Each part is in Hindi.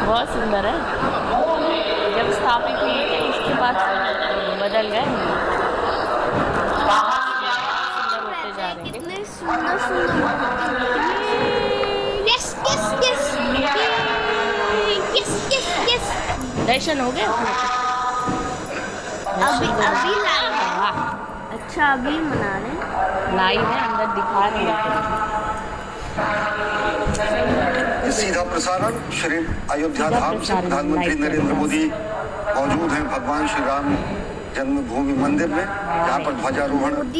बहुत सुंदर है। जब स्थापित हुए थे उसके बाद बदल गए। सुंदर होते जा रहे हैं। कितने सुंदर सुंदर yes yes yes yes yes yes. दर्शन हो गए अभी अभी लाइव है। अच्छा अभी मना रहे लाइव है, अंदर दिखा रहे हैं। ये सीधा प्रसारण श्री अयोध्या धाम से प्रधानमंत्री नरेंद्र मोदी मौजूद हैं भगवान श्री राम जन्मभूमि मंदिर में, जहाँ पर ध्वजारोहण अब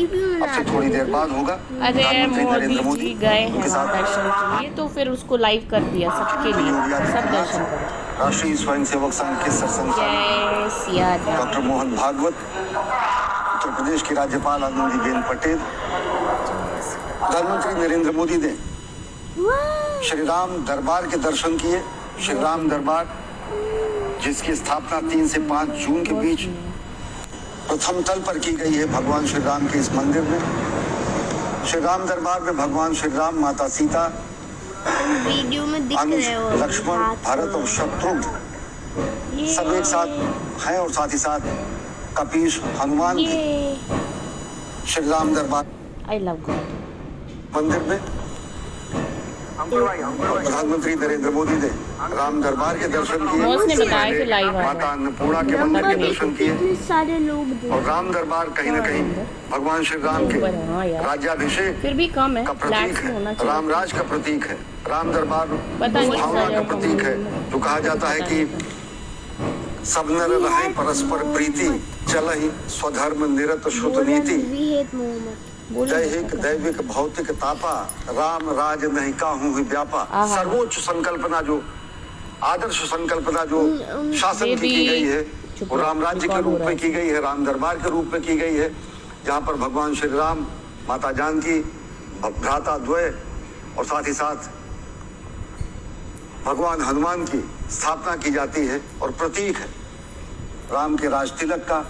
से थोड़ी देर बाद होगा। अरे मोदी जी गए हैं दर्शन के लिए, तो फिर उसको लाइव कर दिया सबके लिए, सब दर्शन करें। राष्ट्रीय स्वयंसेवक संघ के सरसंघचालक डॉक्टर मोहन भागवत, उत्तर प्रदेश की राज्यपाल आनंदीबेन पटेल, प्रधानमंत्री नरेंद्र मोदी ने श्री राम दरबार के दर्शन किए। श्री राम दरबार जिसकी स्थापना 3 से 5 जून के बीच प्रथम तल पर की गई है भगवान श्री राम के इस मंदिर में। श्री राम दरबार में भगवान श्री राम, माता सीता, वीडियो में दिख अनुज, रहे हो लक्ष्मण, भरत और शत्रुघ्न सब एक साथ हैं, और साथ ही साथ कपीश, हनुमान भी श्री राम दरबार आई लव गॉड मंदिर में। प्रधानमंत्री नरेंद्र मोदी ने राम दरबार के दर्शन किए, माता अन्नपूर्णा के मंदिर के दर्शन किए, सारे लोग और राम दरबार कहीं न कहीं भगवान श्री राम के राज्याभिषेक फिर भी कम है, का प्रतीक है, राम राज का प्रतीक है। राम दरबार भावना का प्रतीक है, जो कहा जाता है कि सब नर रहे परस्पर प्रीति, चलहि स्वधर्म निरत श्रुत नीति, दैहिक दैविक भौतिक तापा, राम राज नहीं काहू ही व्यापा। सर्वोच्च संकल्पना, जो आदर्श संकल्पना जो शासन की गई है, वो राम राज्य के रूप में की गई है, राम दरबार के रूप में की गई है, जहाँ पर भगवान श्री राम, माता जानकी, भ्राता द्वय और साथ ही साथ भगवान हनुमान की स्थापना की जाती है, और प्रतीक है राम के राज तिलक का,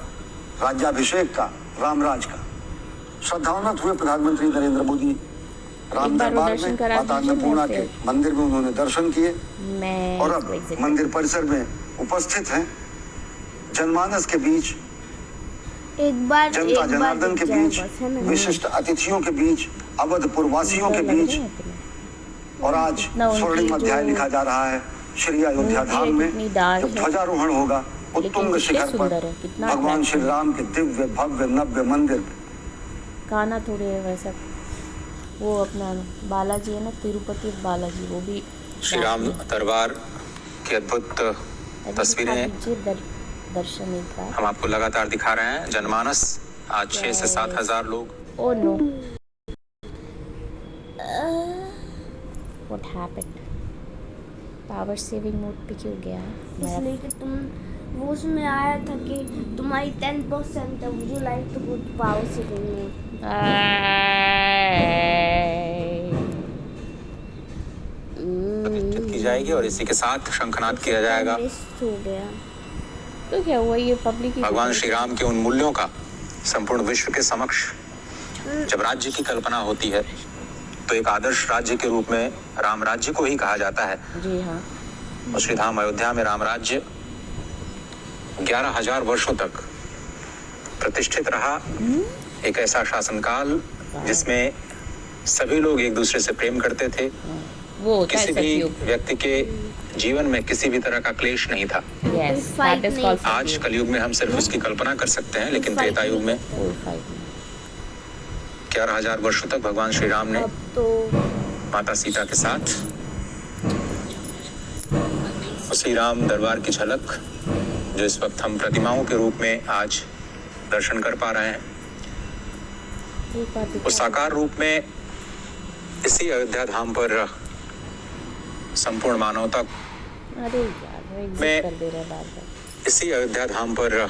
राज्याभिषेक का, रामराज का। श्रद्धावनत हुए प्रधानमंत्री नरेंद्र मोदी राम दरबार में, माता अन्नपूर्णा के मंदिर में उन्होंने दर्शन किए, और अब मंदिर परिसर में उपस्थित हैं जनमानस के बीच, जनता जनार्दन के बीच, विशिष्ट अतिथियों के बीच, अवधपुर वासियों के बीच। और आज स्वर्णिम अध्याय लिखा जा रहा है श्री अयोध्या धाम में, जब ध्वजारोहण होगा उत्तुंग शिखर पर भगवान श्री राम के दिव्य भव्य नव्य मंदिर में। गाना थोड़े है वैसा, वो अपना बालाजी है ना, तिरुपति बालाजी, वो भी श्री राम दरबार की अद्भुत तस्वीरें दर्शन एक बार हम आपको लगातार दिखा रहे हैं। जनमानस आज 6 से 7 हजार लोग। Oh no, what happened? Power saving mode पे क्यों गया? इसलिए कि तुम वो उसमें आया था कि तुम्हारी 10% है, मुझे लाइक तो बहुत पावर सेविंग मोड प्रतिष्ठित की जाएगी, और इसी के साथ शंखनाद किया जाएगा। हो गया तो क्या हुआ, ये पब्लिक भगवान श्री राम के उन मूल्यों का संपूर्ण विश्व के समक्ष जब राज्य की कल्पना होती है, तो एक आदर्श राज्य के रूप में राम राज्य को ही कहा जाता है। जी हाँ। और श्री धाम अयोध्या में राम राज्य 11,000 वर्षों तक प्रतिष्ठित रहा। एक ऐसा शासनकाल जिसमें सभी लोग एक दूसरे से प्रेम करते थे, वो किसी भी व्यक्ति के जीवन में किसी भी तरह का क्लेश नहीं था। आज कलयुग में हम सिर्फ उसकी कल्पना कर सकते हैं, लेकिन त्रेता युग में 11,000 वर्षों तक भगवान श्री राम ने माता सीता के साथ उसी राम दरबार की झलक, जो इस वक्त हम प्रतिमाओं के रूप में आज दर्शन कर पा रहे हैं, उस साकार रूप में इसी अयोध्या धाम पर संपूर्ण मानवता में, इसी अयोध्या धाम पर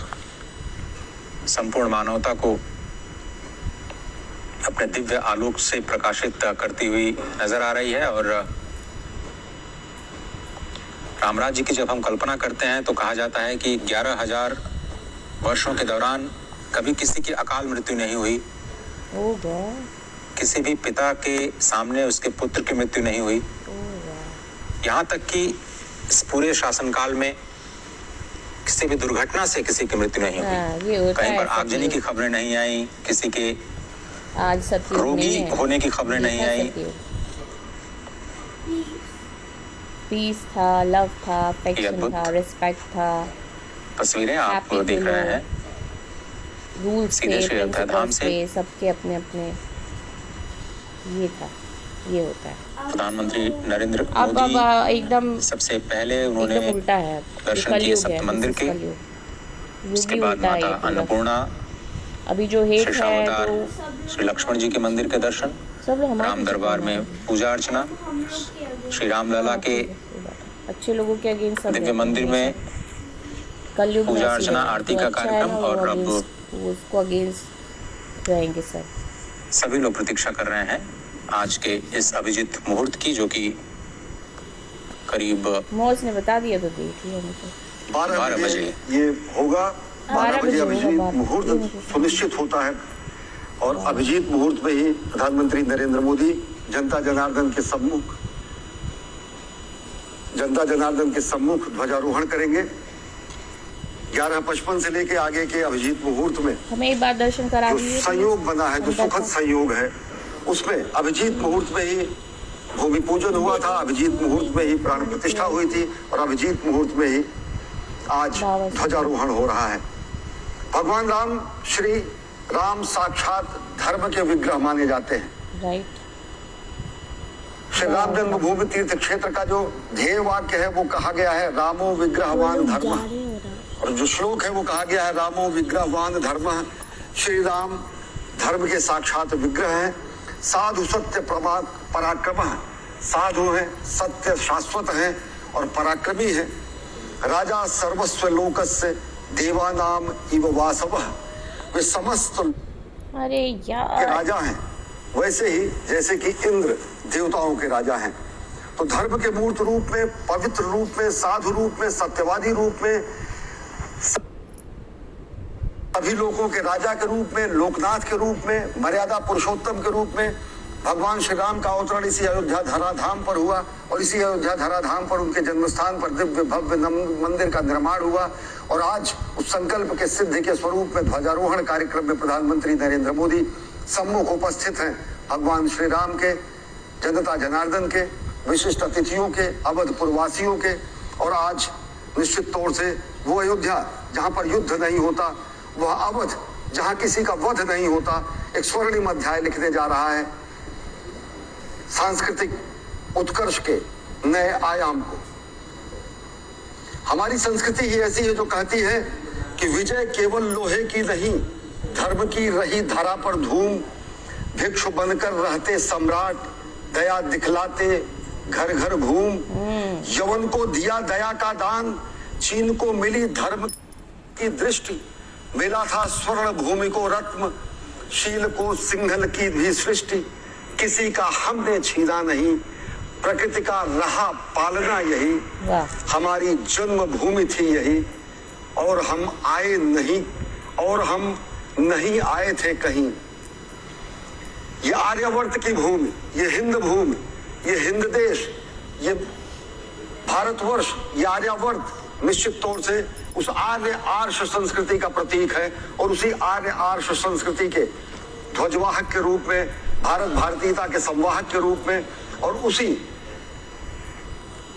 संपूर्ण मानवता को अपने दिव्य आलोक से प्रकाशित करती हुई नजर आ रही है। और राम राज्य की जब हम कल्पना करते हैं तो कहा जाता है कि 11,000 वर्षों के दौरान कभी किसी की अकाल मृत्यु नहीं हुई, किसी भी पिता के सामने उसके पुत्र की मृत्यु नहीं हुई, यहाँ तक कि इस पूरे शासनकाल में किसी भी दुर्घटना से किसी की मृत्यु नहीं हुई, ये होता कहीं है पर आगजनी की खबरें नहीं आई, किसी के आज सतयुग रोगी नहीं है, होने की खबरें नहीं आई। पीस था, लव था, अफेक्शन था, रिस्पेक्ट था, तस्वीरें आप Happy देख रहे थे हैं रूल्स सीधे थे, श्री अयोध्या धाम प्रिंसिपल्स से। थे, सबके अपने अपने ये था, ये होता है। प्रधानमंत्री नरेंद्र अब मोदी एकदम सबसे पहले उन्होंने एकदम उल्टा है, ये दर्शन किए कलयुग है, सप्त मंदिर this is के। कलयुग। उसके युग ही बाद उल्टा है माता ये पूरा। अन्नपूर्णा, अभी जो हेट श्री है श्यामदार, वो श्री लक्ष्मण जी के मंदिर के दर्शन, सब लोग हमारे राम दरबार में पूजा अर्चना, श्री रामलला के अच्छे लोगों के अगेंस्ट सब दिव्य रहते मंदिर हैं। में कलयुग में पूजा ऐसे अर्चना, रहते हैं। आरती जो का अच्छा है कार्यक्रम ना, वो और अब against- वो उसको अगेंस्ट रहेंगे सब। सभी लोग प्रतीक्षा कर रहे हैं आज के इस अभिजीत मुहूर्त की, जो कि करीब मौज ने बता दिया तो देख लिया हमने तो। 12 बजे बजे ये होगा। 12 बजे होगा, अभिजीत 12 मुहूर्त सुनिश्चित होता है और अभिजीत मुहूर्त में ही प्रधानमंत्री नरेंद्र मोदी जनता जनार्दन के सम्मुख ध्वजारोहण करेंगे। 11:55 से लेके आगे के अभिजीत मुहूर्त में हमें एक बार दर्शन करा जो दीजिए। संयोग बना है, जो अंदर सुखद का। संयोग है, उसमें अभिजीत मुहूर्त में ही भूमि पूजन हुआ था, अभिजीत मुहूर्त में ही प्राण प्रतिष्ठा हुई थी और अभिजीत मुहूर्त में ही आज ध्वजारोहण हो रहा है। भगवान राम, श्री राम साक्षात धर्म के विग्रह माने जाते हैं। राइट। श्री राम जन्मभूमि तीर्थ क्षेत्र का जो ध्येय वाक्य है वो कहा गया है, रामो विग्रहवान धर्म, और जो श्लोक है वो कहा गया है, रामो विग्रहवान धर्म। श्री राम धर्म के साक्षात विग्रह हैं। साधु सत्य पराक्रम, साधु हैं, सत्य शाश्वत हैं और पराक्रमी हैं। राजा सर्वस्व लोकस्य देवानाम इव वासवः, वे समस्त अरे के यार, राजा हैं, वैसे ही जैसे कि इंद्र देवताओं के राजा हैं। तो धर्म के मूर्त रूप में, पवित्र रूप में, साधु रूप में, सत्यवादी रूप में, सभी लोगों के राजा के रूप में, लोकनाथ के रूप में, मर्यादा पुरुषोत्तम के रूप में भगवान श्री राम का अवतरण इसी अयोध्या धराधाम पर हुआ और इसी अयोध्या धराधाम पर उनके जन्मस्थान पर दिव्य भव्य मंदिर का निर्माण हुआ। और आज उस संकल्प के सिद्धि के स्वरूप में ध्वजारोहण कार्यक्रम में प्रधानमंत्री नरेंद्र मोदी सम्मुख उपस्थित हैं। भगवान श्री राम के, जनता जनार्दन के, विशिष्ट अतिथियों के, अवधपुर वासियों के, और आज निश्चित तौर से वो अयोध्या जहां पर युद्ध नहीं होता, वह अवध जहां किसी का वध नहीं होता, एक स्वर्णिम अध्याय लिखने जा रहा है सांस्कृतिक उत्कर्ष के नए आयाम को। हमारी संस्कृति ही ऐसी है जो कहती है कि विजय केवल लोहे की नहीं, धर्म की रही धरा पर धूम, भिक्षु बनकर रहते सम्राट, दया दिखलाते घर घर घूम। यवन को दिया दया का दान, चीन को मिली धर्म की दृष्टि, मिला था स्वर्ण भूमि को रत्न, शील को सिंघल की भी सृष्टि। किसी का हमने छीना नहीं, प्रकृति का रहा पालना यही, हमारी जन्मभूमि थी यही, और हम नहीं आए थे कहीं। ये आर्यवर्त की भूमि, ये हिंद भूमि, ये हिंद देश, ये भारतवर्ष, ये आर्यावर्त निश्चित तौर से उस आर्य आर्ष संस्कृति का प्रतीक है। और उसी आर्य आर्ष संस्कृति के ध्वजवाहक के रूप में, भारत भारतीयता के संवाहक के रूप में, और उसी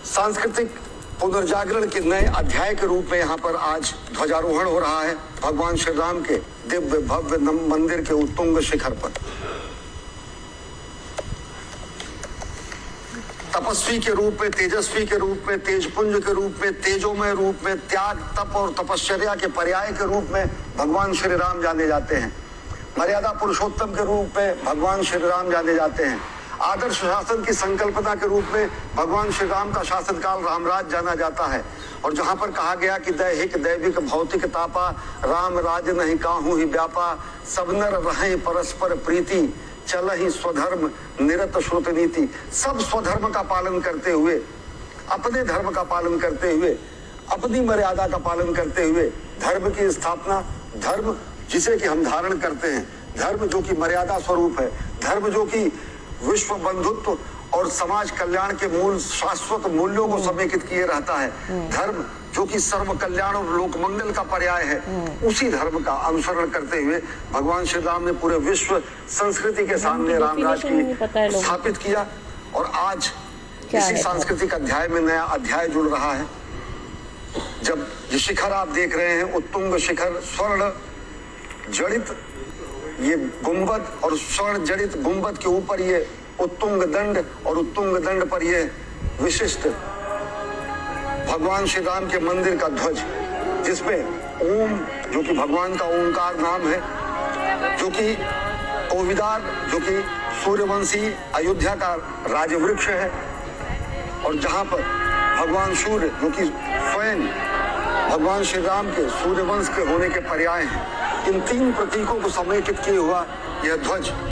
सांस्कृतिक पुनर्जागरण के नए अध्याय के रूप में यहाँ पर आज ध्वजारोहण हो रहा है भगवान श्री राम के दिव्य भव्य मंदिर के उत्तुंग शिखर पर। तपस्वी के रूप में, तेजस्वी के रूप में, तेजपुंज के रूप में, तेजोमय रूप में, त्याग, तप और तपश्चर्या के पर्याय के रूप में भगवान श्री राम जाने जाते हैं। मर्यादा पुरुषोत्तम के रूप में भगवान श्री राम जाने जाते हैं। आदर्श शासन की संकल्पना के रूप में भगवान श्री राम का शासनकाल रामराज जाना जाता है। और जहां पर कहा गया कि दैहिक दैविक भौतिक तापा, राम राज नहीं काहू ही व्यापा, सब नर रहें परस्पर प्रीति, चल ही स्वधर्म निरत श्रुत नीति। सब स्वधर्म का पालन करते हुए, अपने धर्म का पालन करते हुए, अपनी मर्यादा का पालन करते हुए धर्म की स्थापना, धर्म जिसे कि हम धारण करते हैं, धर्म जो कि मर्यादा स्वरूप है, धर्म जो कि विश्व बंधुत्व और समाज कल्याण के मूल शाश्वत मूल्यों को समेकित किए रहता है। धर्म जो कि सर्व कल्याण और लोक मंगल का पर्याय है, उसी धर्म का अनुसरण करते हुए भगवान श्री राम ने पूरे विश्व संस्कृति के सामने राम राज की स्थापित किया। और आज इसी सांस्कृतिक अध्याय में नया अध्याय जुड़ रहा है। जब ये शिखर आप देख रहे हैं, उत्तुंग शिखर, स्वर्ण जड़ित ये गुंबद और स्वर्ण जड़ित गुंबद के ऊपर ये उत्तुंग दंड और उत्तुंग दंड पर ये विशिष्ट भगवान श्री राम के मंदिर का ध्वज, जिसमें ओम जो कि भगवान का ओंकार नाम है, जो कि ओविदार जो कि सूर्यवंशी अयोध्या का राजवृक्ष है, और जहां पर भगवान सूर्य जो कि स्वयं भगवान श्री राम के सूर्यवंश के होने के पर्याय हैं, इन तीन प्रतीकों को समेकित किए हुआ यह ध्वज